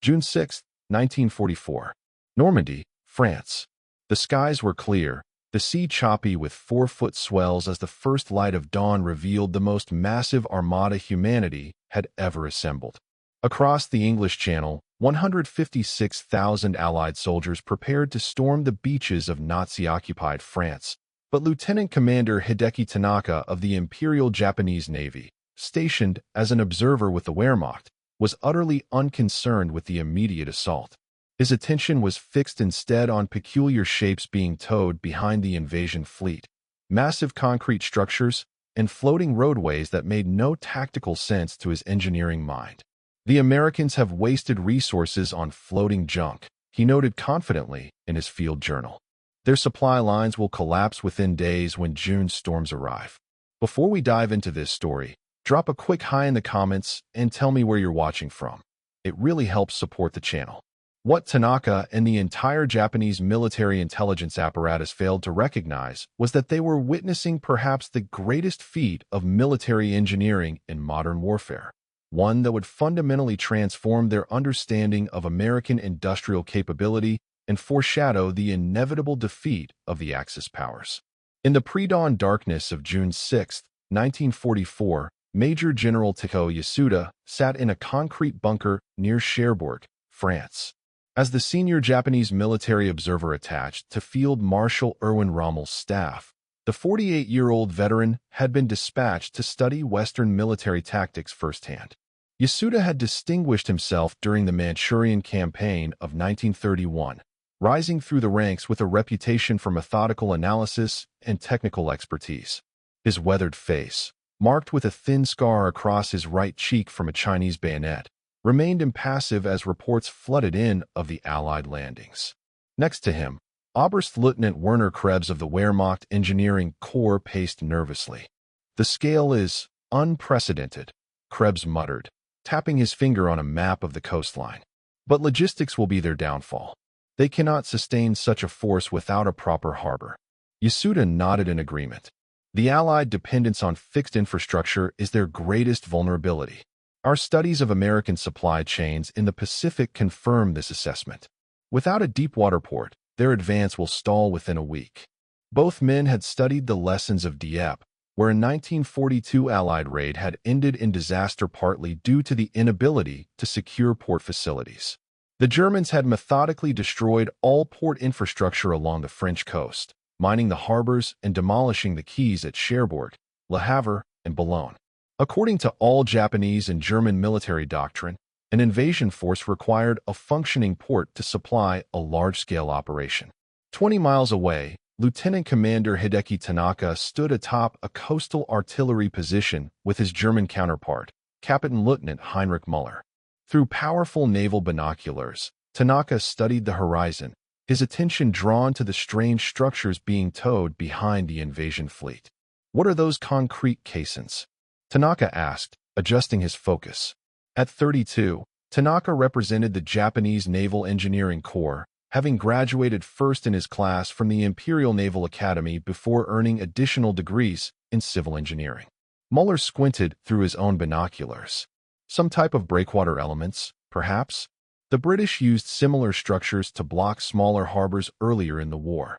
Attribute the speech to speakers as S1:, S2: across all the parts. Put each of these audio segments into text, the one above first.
S1: June 6, 1944. Normandy, France. The skies were clear, the sea choppy with 4-foot swells as the first light of dawn revealed the most massive armada humanity had ever assembled. Across the English Channel, 156,000 Allied soldiers prepared to storm the beaches of Nazi-occupied France. But Lieutenant Commander Hideki Tanaka of the Imperial Japanese Navy, stationed as an observer with the Wehrmacht, was utterly unconcerned with the immediate assault. His attention was fixed instead on peculiar shapes being towed behind the invasion fleet, massive concrete structures, and floating roadways that made no tactical sense to his engineering mind. "The Americans have wasted resources on floating junk," he noted confidently in his field journal. "Their supply lines will collapse within days when June storms arrive." Before we dive into this story, drop a quick hi in the comments and tell me where you're watching from. It really helps support the channel. What Tanaka and the entire Japanese military intelligence apparatus failed to recognize was that they were witnessing perhaps the greatest feat of military engineering in modern warfare, one that would fundamentally transform their understanding of American industrial capability and foreshadow the inevitable defeat of the Axis powers. In the pre-dawn darkness of June 6, 1944, Major General Takao Yasuda sat in a concrete bunker near Cherbourg, France. As the senior Japanese military observer attached to Field Marshal Erwin Rommel's staff, the 48-year-old veteran had been dispatched to study Western military tactics firsthand. Yasuda had distinguished himself during the Manchurian Campaign of 1931, rising through the ranks with a reputation for methodical analysis and technical expertise. His weathered face, marked with a thin scar across his right cheek from a Chinese bayonet, remained impassive as reports flooded in of the Allied landings. Next to him, Oberstleutnant Werner Krebs of the Wehrmacht Engineering Corps paced nervously. "The scale is unprecedented," Krebs muttered, tapping his finger on a map of the coastline. "But logistics will be their downfall. They cannot sustain such a force without a proper harbor." Yasuda nodded in agreement. "The Allied dependence on fixed infrastructure is their greatest vulnerability. Our studies of American supply chains in the Pacific confirm this assessment. Without a deep-water port, their advance will stall within a week." Both men had studied the lessons of Dieppe, where a 1942 Allied raid had ended in disaster partly due to the inability to secure port facilities. The Germans had methodically destroyed all port infrastructure along the French coast, mining the harbors and demolishing the quays at Cherbourg, Le Havre, and Boulogne. According to all Japanese and German military doctrine, an invasion force required a functioning port to supply a large-scale operation. 20 miles away, Lieutenant Commander Hideki Tanaka stood atop a coastal artillery position with his German counterpart, Captain Lieutenant Heinrich Müller. Through powerful naval binoculars, Tanaka studied the horizon, his attention drawn to the strange structures being towed behind the invasion fleet. "What are those concrete caissons?" Tanaka asked, adjusting his focus. At 32, Tanaka represented the Japanese Naval Engineering Corps, having graduated first in his class from the Imperial Naval Academy before earning additional degrees in civil engineering. Muller squinted through his own binoculars. "Some type of breakwater elements, perhaps?" The British used similar structures to block smaller harbors earlier in the war.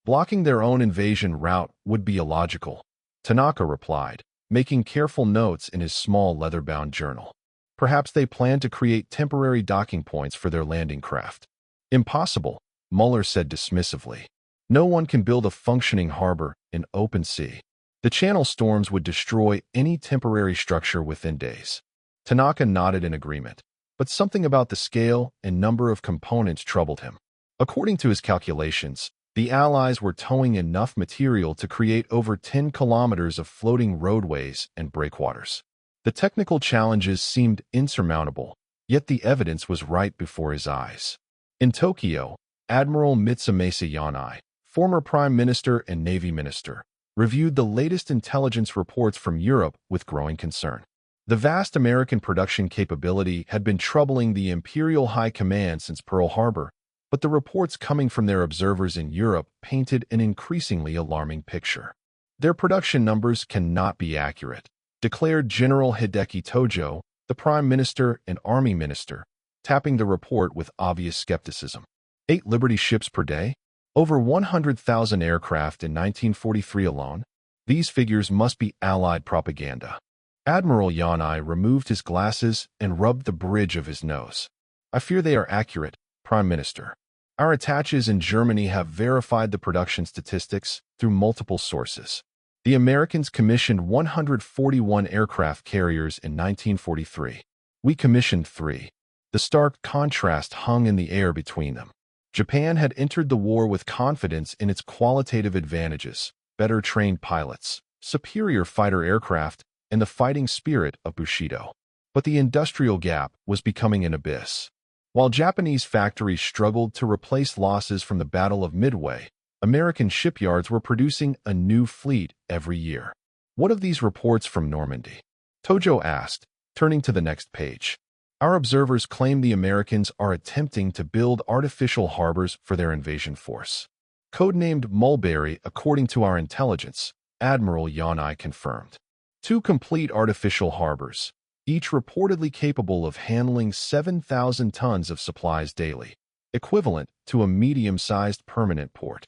S1: "Blocking their own invasion route would be illogical," Tanaka replied, making careful notes in his small leather-bound journal. "Perhaps they plan to create temporary docking points for their landing craft." "Impossible," Muller said dismissively. "No one can build a functioning harbor in open sea. The channel storms would destroy any temporary structure within days." Tanaka nodded in agreement, but something about the scale and number of components troubled him. According to his calculations, the Allies were towing enough material to create over 10 kilometers of floating roadways and breakwaters. The technical challenges seemed insurmountable, yet the evidence was right before his eyes. In Tokyo, Admiral Mitsumasa Yanai, former Prime Minister and Navy Minister, reviewed the latest intelligence reports from Europe with growing concern. The vast American production capability had been troubling the Imperial High Command since Pearl Harbor, but the reports coming from their observers in Europe painted an increasingly alarming picture. "Their production numbers cannot be accurate," declared General Hideki Tojo, the Prime Minister and Army Minister, tapping the report with obvious skepticism. 8 Liberty ships per day? Over 100,000 aircraft in 1943 alone? These figures must be Allied propaganda. Admiral Yanai removed his glasses and rubbed the bridge of his nose. I fear they are accurate, Prime Minister. Our attaches in Germany have verified the production statistics through multiple sources. The Americans commissioned 141 aircraft carriers in 1943. We commissioned 3. The stark contrast hung in the air between them. Japan had entered the war with confidence in its qualitative advantages, better trained pilots, superior fighter aircraft, and the fighting spirit of Bushido. But the industrial gap was becoming an abyss. While Japanese factories struggled to replace losses from the Battle of Midway, American shipyards were producing a new fleet every year. What of these reports from Normandy? Tojo asked, turning to the next page. Our observers claim the Americans are attempting to build artificial harbors for their invasion force. Codenamed Mulberry, according to our intelligence, Admiral Yanai confirmed. 2 complete artificial harbors, each reportedly capable of handling 7,000 tons of supplies daily, equivalent to a medium-sized permanent port.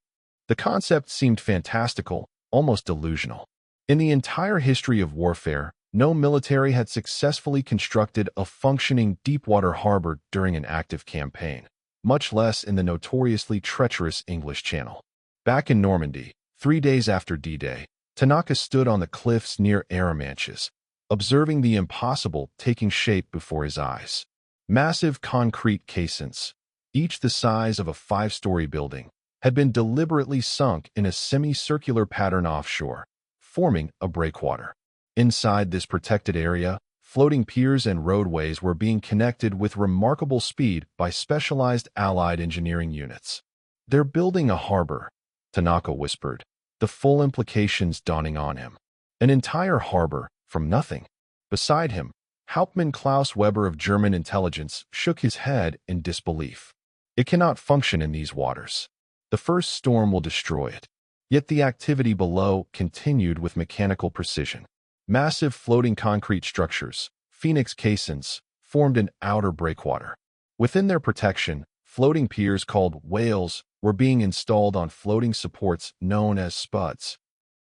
S1: The concept seemed fantastical, almost delusional. In the entire history of warfare, no military had successfully constructed a functioning deepwater harbor during an active campaign, much less in the notoriously treacherous English Channel. Back in Normandy, 3 days after D-Day, Tanaka stood on the cliffs near Arromanches, observing the impossible taking shape before his eyes. Massive concrete caissons, each the size of a 5-story building, had been deliberately sunk in a semicircular pattern offshore, forming a breakwater. Inside this protected area, floating piers and roadways were being connected with remarkable speed by specialized Allied engineering units. "They're building a harbor," Tanaka whispered, the full implications dawning on him. An entire harbor, from nothing. Beside him, Hauptmann Klaus Weber of German intelligence shook his head in disbelief. "It cannot function in these waters. The first storm will destroy it." Yet the activity below continued with mechanical precision. Massive floating concrete structures, phoenix caissons, formed an outer breakwater. Within their protection, floating piers called whales were being installed on floating supports known as spuds.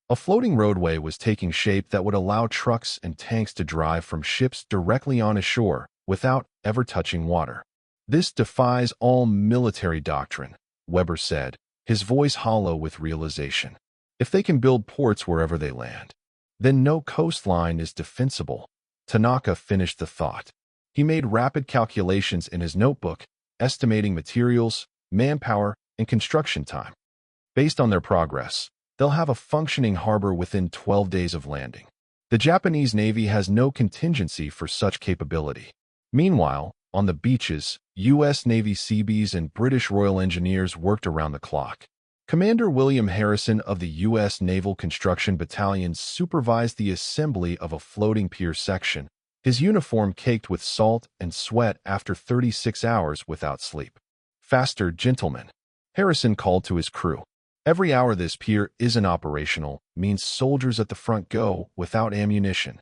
S1: A floating roadway was taking shape that would allow trucks and tanks to drive from ships directly on ashore without ever touching water. "This defies all military doctrine," Weber said, his voice hollow with realization. "If they can build ports wherever they land, then no coastline is defensible." Tanaka finished the thought. He made rapid calculations in his notebook, estimating materials, manpower, and construction time. Based on their progress, they'll have a functioning harbor within 12 days of landing. The Japanese Navy has no contingency for such capability. Meanwhile, on the beaches, U.S. Navy Seabees and British Royal Engineers worked around the clock. Commander William Harrison of the U.S. Naval Construction Battalion supervised the assembly of a floating pier section, his uniform caked with salt and sweat after 36 hours without sleep. "Faster, gentlemen," Harrison called to his crew. "Every hour this pier isn't operational means soldiers at the front go without ammunition."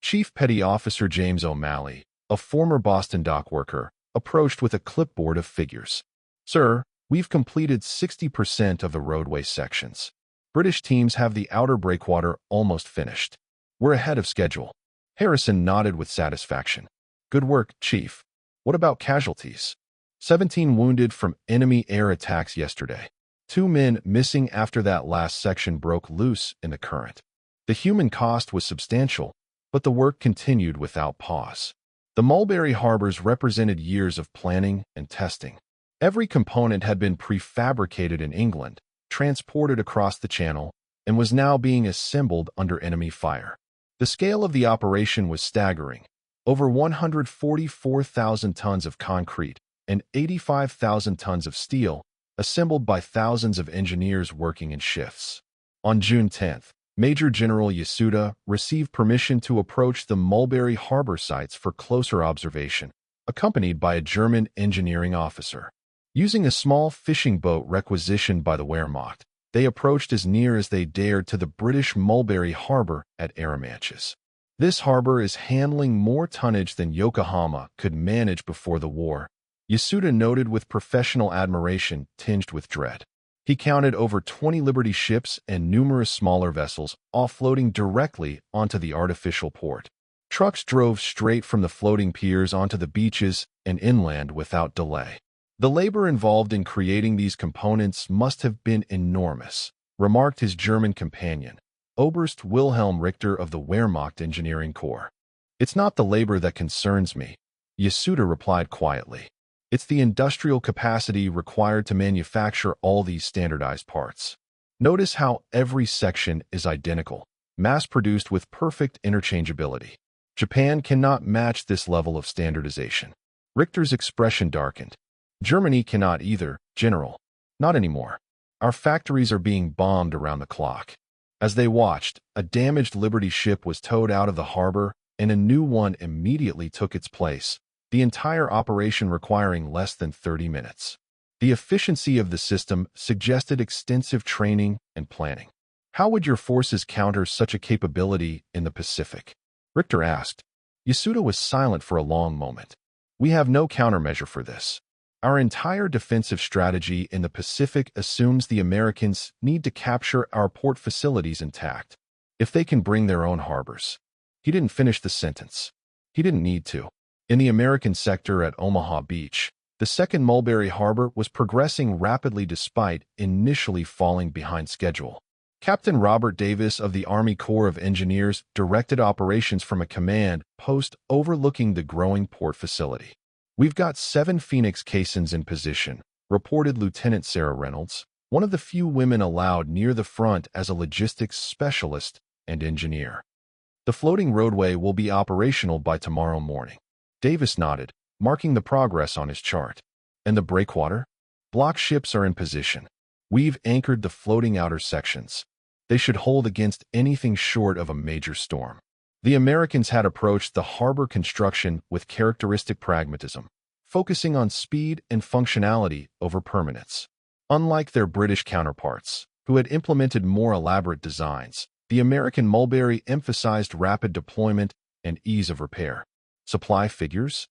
S1: Chief Petty Officer James O'Malley, a former Boston dock worker, approached with a clipboard of figures. "Sir, we've completed 60% of the roadway sections. British teams have the outer breakwater almost finished. We're ahead of schedule." Harrison nodded with satisfaction. "Good work, Chief. What about casualties?" 17 wounded from enemy air attacks yesterday. 2 men missing after that last section broke loose in the current. The human cost was substantial, but the work continued without pause. The Mulberry harbors represented years of planning and testing. Every component had been prefabricated in England, transported across the Channel, and was now being assembled under enemy fire. The scale of the operation was staggering. Over 144,000 tons of concrete and 85,000 tons of steel, assembled by thousands of engineers working in shifts. On June 10th, Major General Yasuda received permission to approach the Mulberry harbor sites for closer observation, accompanied by a German engineering officer. Using a small fishing boat requisitioned by the Wehrmacht, they approached as near as they dared to the British Mulberry harbor at Arromanches. This harbor is handling more tonnage than Yokohama could manage before the war, Yasuda noted with professional admiration tinged with dread. He counted over 20 Liberty ships and numerous smaller vessels offloading directly onto the artificial port. Trucks drove straight from the floating piers onto the beaches and inland without delay. The labor involved in creating these components must have been enormous, remarked his German companion, Oberst Wilhelm Richter of the Wehrmacht Engineering Corps. It's not the labor that concerns me, Yasuda replied quietly. It's the industrial capacity required to manufacture all these standardized parts. Notice how every section is identical, mass-produced with perfect interchangeability. Japan cannot match this level of standardization. Richter's expression darkened. Germany cannot either, General. Not anymore. Our factories are being bombed around the clock. As they watched, a damaged Liberty ship was towed out of the harbor and a new one immediately took its place, the entire operation requiring less than 30 minutes. The efficiency of the system suggested extensive training and planning. How would your forces counter such a capability in the Pacific? Richter asked. Yasuda was silent for a long moment. We have no countermeasure for this. Our entire defensive strategy in the Pacific assumes the Americans need to capture our port facilities intact, if they can bring their own harbors. He didn't finish the sentence. He didn't need to. In the American sector at Omaha Beach, the second Mulberry Harbor was progressing rapidly despite initially falling behind schedule. Captain Robert Davis of the Army Corps of Engineers directed operations from a command post overlooking the growing port facility. We've got 7 Phoenix caissons in position, reported Lieutenant Sarah Reynolds, one of the few women allowed near the front as a logistics specialist and engineer. The floating roadway will be operational by tomorrow morning. Davis nodded, marking the progress on his chart. And the breakwater? Block ships are in position. We've anchored the floating outer sections. They should hold against anything short of a major storm. The Americans had approached the harbor construction with characteristic pragmatism, focusing on speed and functionality over permanence. Unlike their British counterparts, who had implemented more elaborate designs, the American Mulberry emphasized rapid deployment and ease of repair. Supply figures?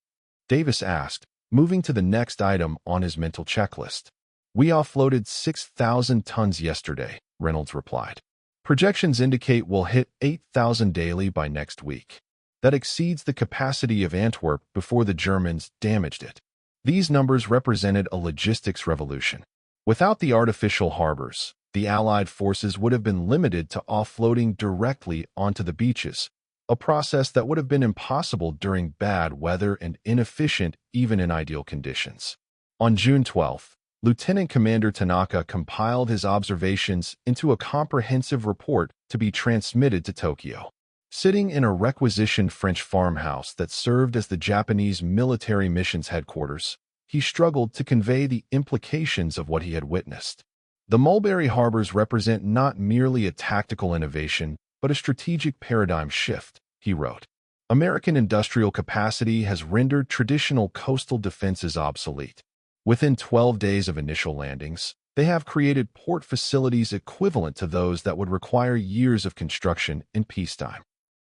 S1: Davis asked, moving to the next item on his mental checklist. We offloaded 6,000 tons yesterday, Reynolds replied. Projections indicate we'll hit 8,000 daily by next week. That exceeds the capacity of Antwerp before the Germans damaged it. These numbers represented a logistics revolution. Without the artificial harbors, the Allied forces would have been limited to offloading directly onto the beaches, a process that would have been impossible during bad weather and inefficient even in ideal conditions. On June 12th, Lieutenant Commander Tanaka compiled his observations into a comprehensive report to be transmitted to Tokyo. Sitting in a requisitioned French farmhouse that served as the Japanese military missions headquarters, he struggled to convey the implications of what he had witnessed. The Mulberry Harbors represent not merely a tactical innovation, but a strategic paradigm shift, he wrote. American industrial capacity has rendered traditional coastal defenses obsolete. Within 12 days of initial landings, they have created port facilities equivalent to those that would require years of construction in peacetime.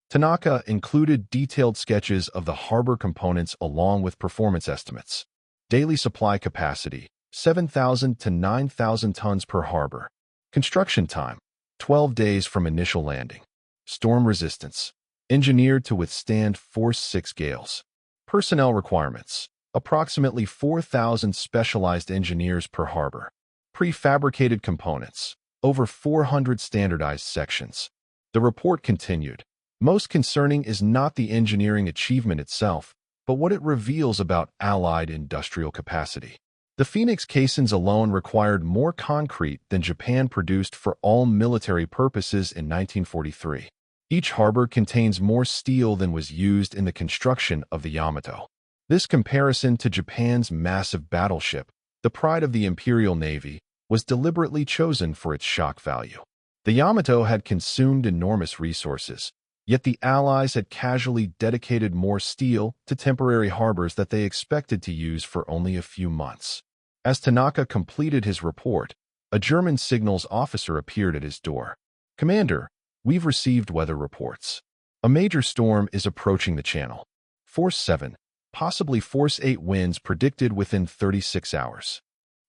S1: Tanaka included detailed sketches of the harbor components along with performance estimates. Daily supply capacity, 7,000 to 9,000 tons per harbor. Construction time, 12 days from initial landing. Storm resistance, engineered to withstand force 6 gales. Personnel requirements, approximately 4,000 specialized engineers per harbor. Prefabricated components, over 400 standardized sections. The report continued. Most concerning is not the engineering achievement itself, but what it reveals about Allied industrial capacity. The Phoenix caissons alone required more concrete than Japan produced for all military purposes in 1943. Each harbor contains more steel than was used in the construction of the Yamato. This comparison to Japan's massive battleship, the pride of the Imperial Navy, was deliberately chosen for its shock value. The Yamato had consumed enormous resources, yet the Allies had casually dedicated more steel to temporary harbors that they expected to use for only a few months. As Tanaka completed his report, a German signals officer appeared at his door. "Commander, we've received weather reports. A major storm is approaching the channel. Force 7, possibly Force 8 winds predicted within 36 hours.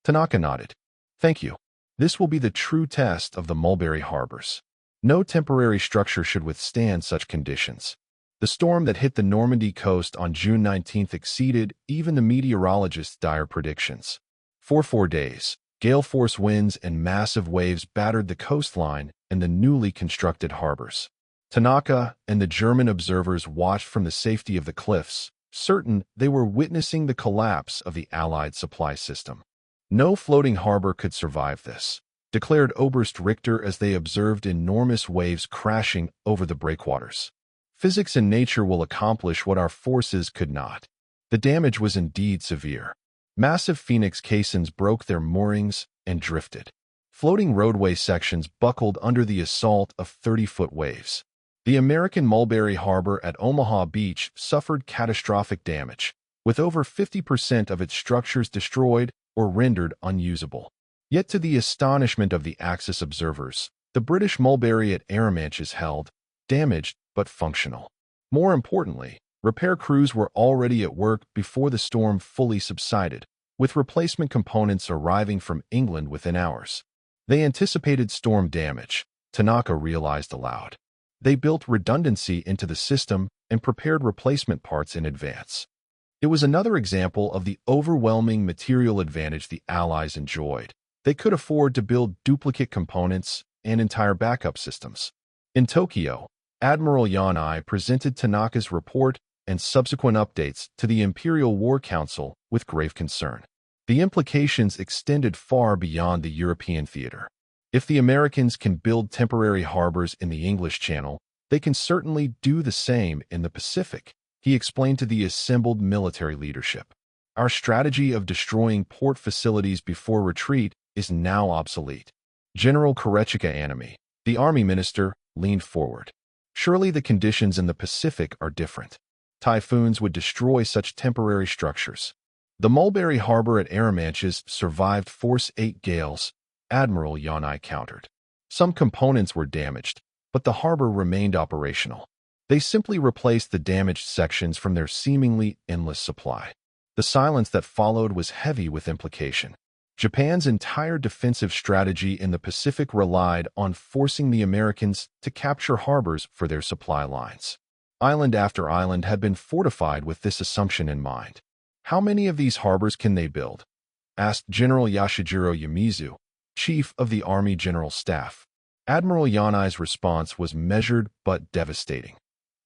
S1: Tanaka nodded. Thank you. This will be the true test of the Mulberry Harbors. No temporary structure should withstand such conditions. The storm that hit the Normandy coast on June 19th exceeded even the meteorologists' dire predictions. For 4 days, gale-force winds and massive waves battered the coastline and the newly constructed harbors. Tanaka and the German observers watched from the safety of the cliffs, certain they were witnessing the collapse of the Allied supply system. No floating harbor could survive this, declared Oberst Richter as they observed enormous waves crashing over the breakwaters. Physics and nature will accomplish what our forces could not. The damage was indeed severe. Massive phoenix caissons broke their moorings and drifted. Floating roadway sections buckled under the assault of 30-foot waves. The American Mulberry Harbor at Omaha Beach suffered catastrophic damage, with over 50% of its structures destroyed or rendered unusable. Yet to the astonishment of the Axis observers, the British Mulberry at Arromanches held, damaged but functional. More importantly, repair crews were already at work before the storm fully subsided, with replacement components arriving from England within hours. They anticipated storm damage, Tanaka realized aloud. They built redundancy into the system and prepared replacement parts in advance. It was another example of the overwhelming material advantage the Allies enjoyed. They could afford to build duplicate components and entire backup systems. In Tokyo, Admiral Yanai presented Tanaka's report and subsequent updates to the Imperial War Council with grave concern. The implications extended far beyond the European theater. If the Americans can build temporary harbors in the English Channel, they can certainly do the same in the Pacific, he explained to the assembled military leadership. Our strategy of destroying port facilities before retreat is now obsolete. General Korechika Anami, the army minister, leaned forward. Surely the conditions in the Pacific are different. Typhoons would destroy such temporary structures. The Mulberry Harbor at Arromanches survived Force 8 gales, Admiral Yanai countered. Some components were damaged, but the harbor remained operational. They simply replaced the damaged sections from their seemingly endless supply. The silence that followed was heavy with implication. Japan's entire defensive strategy in the Pacific relied on forcing the Americans to capture harbors for their supply lines. Island after island had been fortified with this assumption in mind. How many of these harbors can they build? Asked General Yashijiro Yamizu, chief of the Army General Staff. Admiral Yanai's response was measured but devastating.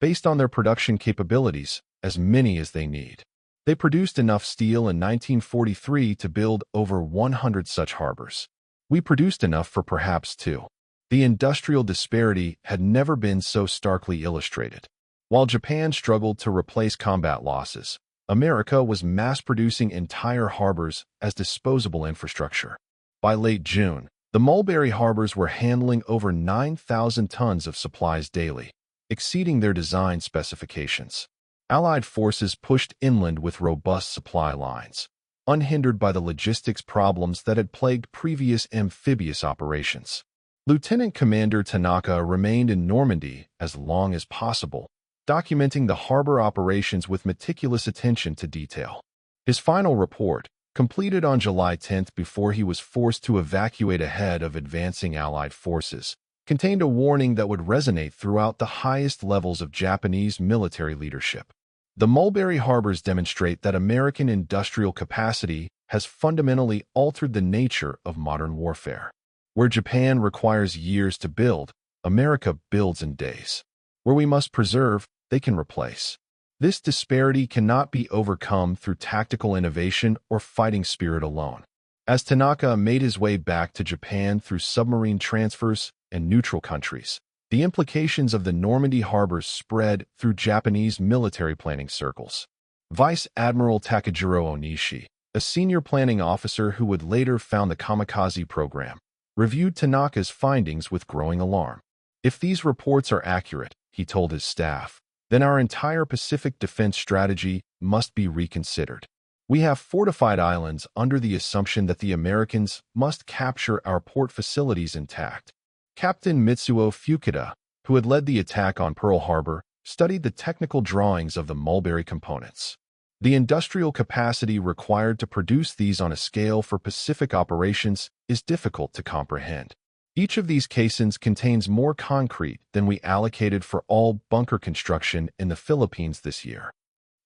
S1: Based on their production capabilities, as many as they need. They produced enough steel in 1943 to build over 100 such harbors. We produced enough for perhaps 2. The industrial disparity had never been so starkly illustrated. While Japan struggled to replace combat losses, America was mass-producing entire harbors as disposable infrastructure. By late June, the Mulberry harbors were handling over 9,000 tons of supplies daily, exceeding their design specifications. Allied forces pushed inland with robust supply lines, unhindered by the logistics problems that had plagued previous amphibious operations. Lieutenant Commander Tanaka remained in Normandy as long as possible, documenting the harbor operations with meticulous attention to detail. His final report, completed on July 10th before he was forced to evacuate ahead of advancing Allied forces, contained a warning that would resonate throughout the highest levels of Japanese military leadership. The Mulberry harbors demonstrate that American industrial capacity has fundamentally altered the nature of modern warfare. Where Japan requires years to build, America builds in days. Where we must preserve, they can replace. This disparity cannot be overcome through tactical innovation or fighting spirit alone. As Tanaka made his way back to Japan through submarine transfers and neutral countries, the implications of the Normandy harbors spread through Japanese military planning circles. Vice Admiral Takajiro Onishi, a senior planning officer who would later found the Kamikaze program, reviewed Tanaka's findings with growing alarm. If these reports are accurate, he told his staff, then our entire Pacific defense strategy must be reconsidered. We have fortified islands under the assumption that the Americans must capture our port facilities intact. Captain Mitsuo Fukuda, who had led the attack on Pearl Harbor, studied the technical drawings of the mulberry components. The industrial capacity required to produce these on a scale for Pacific operations is difficult to comprehend. Each of these caissons contains more concrete than we allocated for all bunker construction in the Philippines this year.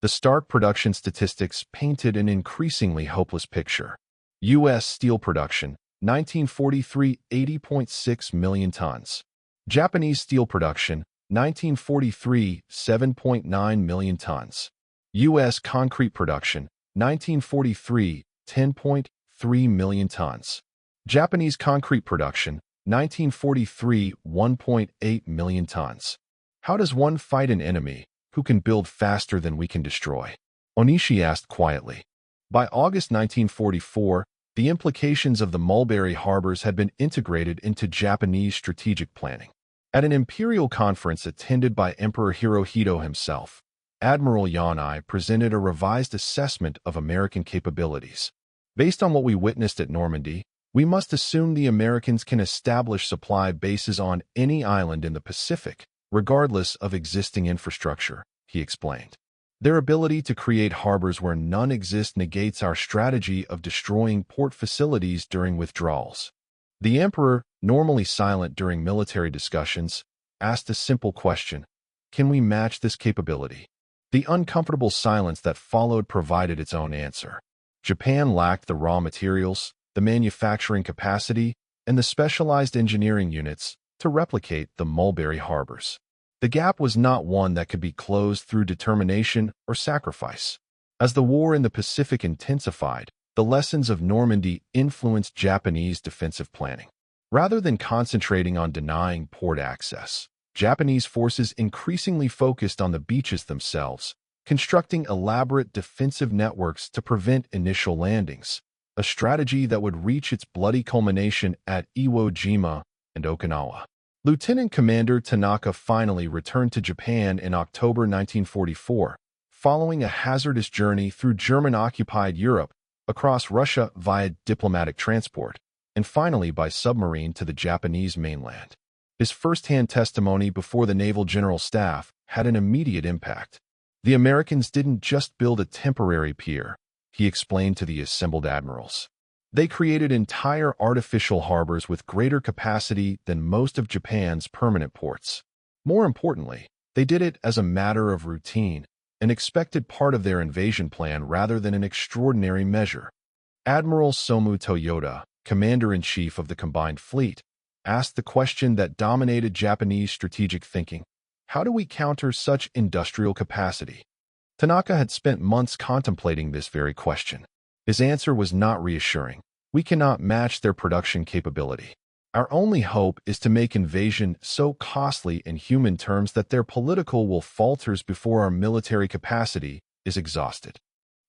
S1: The stark production statistics painted an increasingly hopeless picture. U.S. steel production, 1943, 80.6 million tons. Japanese steel production, 1943, 7.9 million tons. U.S. concrete production, 1943, 10.3 million tons. Japanese concrete production, 1943, 1.8 million tons. How does one fight an enemy who can build faster than we can destroy? Onishi asked quietly. By August 1944, the implications of the mulberry harbors had been integrated into Japanese strategic planning. At an imperial conference attended by Emperor Hirohito himself, Admiral Yanai presented a revised assessment of American capabilities. Based on what we witnessed at Normandy, we must assume the Americans can establish supply bases on any island in the Pacific, regardless of existing infrastructure, he explained. Their ability to create harbors where none exist negates our strategy of destroying port facilities during withdrawals. The emperor, normally silent during military discussions, asked a simple question: can we match this capability? The uncomfortable silence that followed provided its own answer. Japan lacked the raw materials, the manufacturing capacity, and the specialized engineering units to replicate the mulberry harbors. The gap was not one that could be closed through determination or sacrifice. As the war in the Pacific intensified, the lessons of Normandy influenced Japanese defensive planning. Rather than concentrating on denying port access, Japanese forces increasingly focused on the beaches themselves, constructing elaborate defensive networks to prevent initial landings, a strategy that would reach its bloody culmination at Iwo Jima and Okinawa. Lieutenant Commander Tanaka finally returned to Japan in October 1944, following a hazardous journey through German-occupied Europe, across Russia via diplomatic transport, and finally by submarine to the Japanese mainland. His first-hand testimony before the Naval General Staff had an immediate impact. The Americans didn't just build a temporary pier, he explained to the assembled admirals. They created entire artificial harbors with greater capacity than most of Japan's permanent ports. More importantly, they did it as a matter of routine, an expected part of their invasion plan rather than an extraordinary measure. Admiral Somu Toyota, Commander-in-Chief of the Combined Fleet, asked the question that dominated Japanese strategic thinking: how do we counter such industrial capacity? Tanaka had spent months contemplating this very question. His answer was not reassuring. We cannot match their production capability. Our only hope is to make invasion so costly in human terms that their political will falters before our military capacity is exhausted.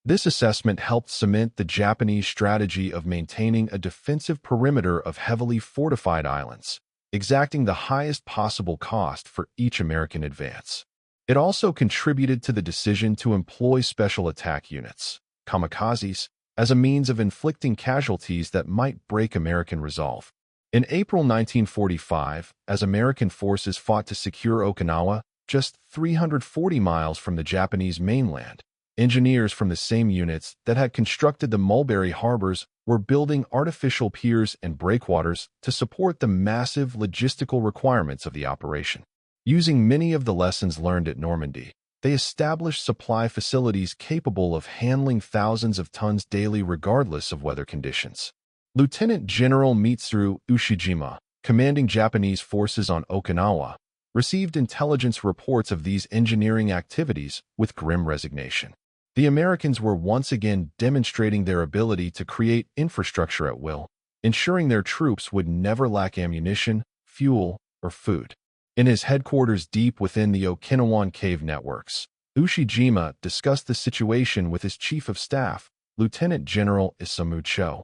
S1: This assessment helped cement the Japanese strategy of maintaining a defensive perimeter of heavily fortified islands, exacting the highest possible cost for each American advance. It also contributed to the decision to employ special attack units, kamikazes, as a means of inflicting casualties that might break American resolve. In April 1945, as American forces fought to secure Okinawa, just 340 miles from the Japanese mainland, engineers from the same units that had constructed the mulberry harbors were building artificial piers and breakwaters to support the massive logistical requirements of the operation. Using many of the lessons learned at Normandy, they established supply facilities capable of handling thousands of tons daily regardless of weather conditions. Lieutenant General Mitsuru Ushijima, commanding Japanese forces on Okinawa, received intelligence reports of these engineering activities with grim resignation. The Americans were once again demonstrating their ability to create infrastructure at will, ensuring their troops would never lack ammunition, fuel, or food. In his headquarters deep within the Okinawan cave networks, Ushijima discussed the situation with his chief of staff, Lieutenant General Isamu Cho.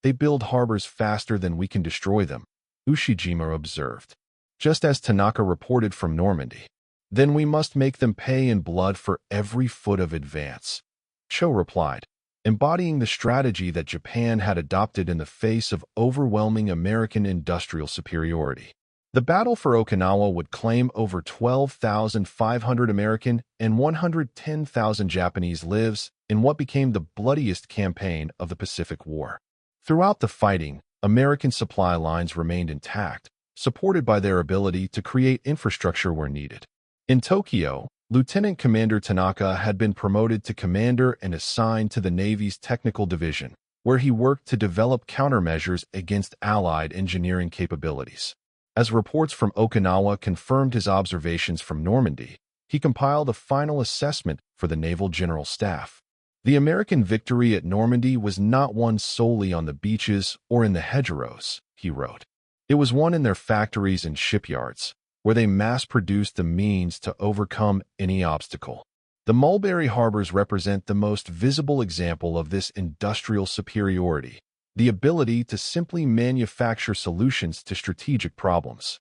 S1: They build harbors faster than we can destroy them, Ushijima observed. Just as Tanaka reported from Normandy. Then we must make them pay in blood for every foot of advance, Cho replied, embodying the strategy that Japan had adopted in the face of overwhelming American industrial superiority. The battle for Okinawa would claim over 12,500 American and 110,000 Japanese lives in what became the bloodiest campaign of the Pacific War. Throughout the fighting, American supply lines remained intact, supported by their ability to create infrastructure where needed. In Tokyo, Lieutenant Commander Tanaka had been promoted to commander and assigned to the Navy's Technical Division, where he worked to develop countermeasures against Allied engineering capabilities. As reports from Okinawa confirmed his observations from Normandy, he compiled a final assessment for the Naval General Staff. The American victory at Normandy was not won solely on the beaches or in the hedgerows, he wrote. It was won in their factories and shipyards, where they mass-produced the means to overcome any obstacle. The Mulberry Harbors represent the most visible example of this industrial superiority, the ability to simply manufacture solutions to strategic problems.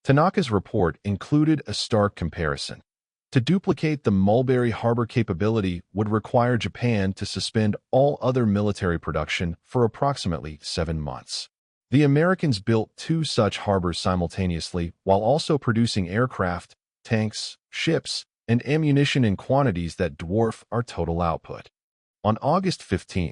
S1: Tanaka's report included a stark comparison. To duplicate the Mulberry Harbor capability would require Japan to suspend all other military production for approximately 7 months. The Americans built 2 such harbors simultaneously while also producing aircraft, tanks, ships, and ammunition in quantities that dwarf our total output. On August 15,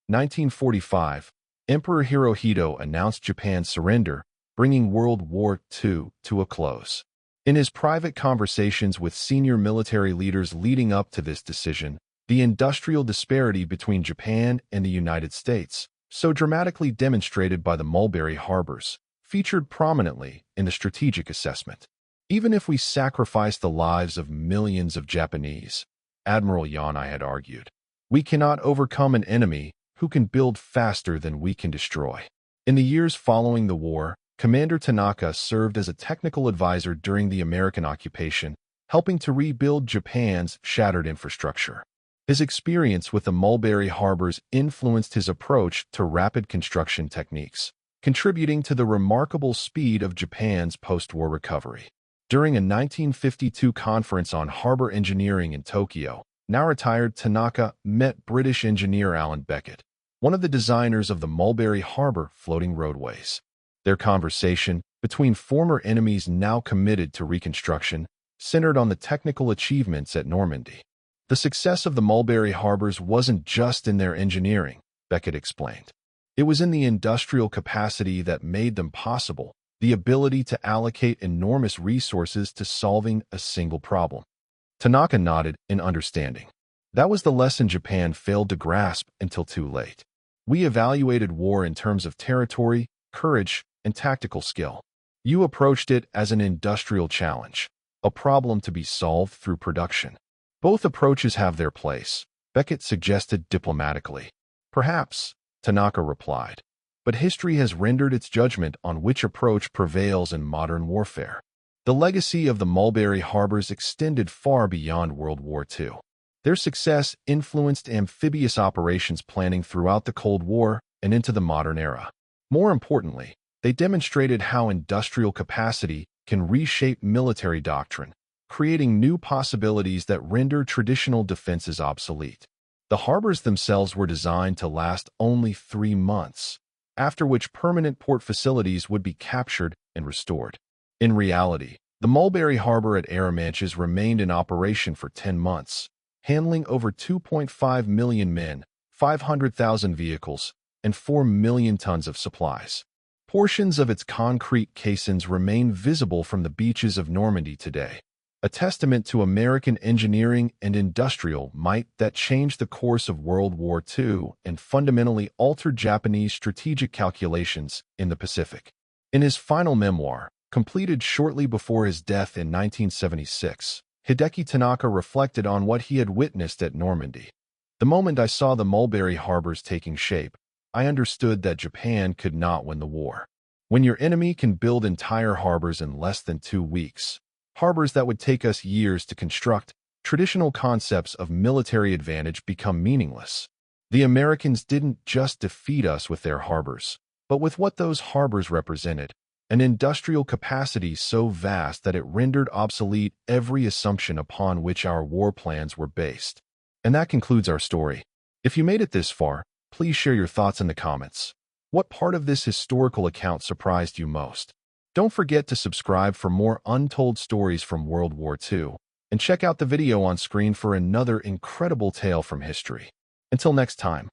S1: 1945, Emperor Hirohito announced Japan's surrender, bringing World War II to a close. In his private conversations with senior military leaders leading up to this decision, the industrial disparity between Japan and the United States, so dramatically demonstrated by the Mulberry Harbors, featured prominently in the strategic assessment. Even if we sacrifice the lives of millions of Japanese, Admiral Yanai had argued, we cannot overcome an enemy who can build faster than we can destroy. In the years following the war, Commander Tanaka served as a technical advisor during the American occupation, helping to rebuild Japan's shattered infrastructure. His experience with the Mulberry Harbors influenced his approach to rapid construction techniques, contributing to the remarkable speed of Japan's post-war recovery. During a 1952 conference on harbor engineering in Tokyo, now retired Tanaka met British engineer Alan Beckett, one of the designers of the Mulberry Harbor floating roadways. Their conversation, between former enemies now committed to reconstruction, centered on the technical achievements at Normandy. The success of the Mulberry Harbors wasn't just in their engineering, Beckett explained. It was in the industrial capacity that made them possible, the ability to allocate enormous resources to solving a single problem. Tanaka nodded in understanding. That was the lesson Japan failed to grasp until too late. We evaluated war in terms of territory, courage, and tactical skill. You approached it as an industrial challenge, a problem to be solved through production. Both approaches have their place, Beckett suggested diplomatically. Perhaps, Tanaka replied, but history has rendered its judgment on which approach prevails in modern warfare. The legacy of the Mulberry Harbors extended far beyond World War II. Their success influenced amphibious operations planning throughout the Cold War and into the modern era. More importantly, they demonstrated how industrial capacity can reshape military doctrine, creating new possibilities that render traditional defenses obsolete. The harbors themselves were designed to last only 3 months, after which permanent port facilities would be captured and restored. In reality, the Mulberry Harbor at Arromanches remained in operation for 10 months, handling over 2.5 million men, 500,000 vehicles, and 4 million tons of supplies. Portions of its concrete caissons remain visible from the beaches of Normandy today, a testament to American engineering and industrial might that changed the course of World War II and fundamentally altered Japanese strategic calculations in the Pacific. In his final memoir, completed shortly before his death in 1976, Hideki Tanaka reflected on what he had witnessed at Normandy. The moment I saw the Mulberry Harbors taking shape, I understood that Japan could not win the war. When your enemy can build entire harbors in less than 2 weeks, harbors that would take us years to construct, traditional concepts of military advantage become meaningless. The Americans didn't just defeat us with their harbors, but with what those harbors represented. An industrial capacity so vast that it rendered obsolete every assumption upon which our war plans were based. And that concludes our story. If you made it this far, please share your thoughts in the comments. What part of this historical account surprised you most? Don't forget to subscribe for more untold stories from World War II, and check out the video on screen for another incredible tale from history. Until next time.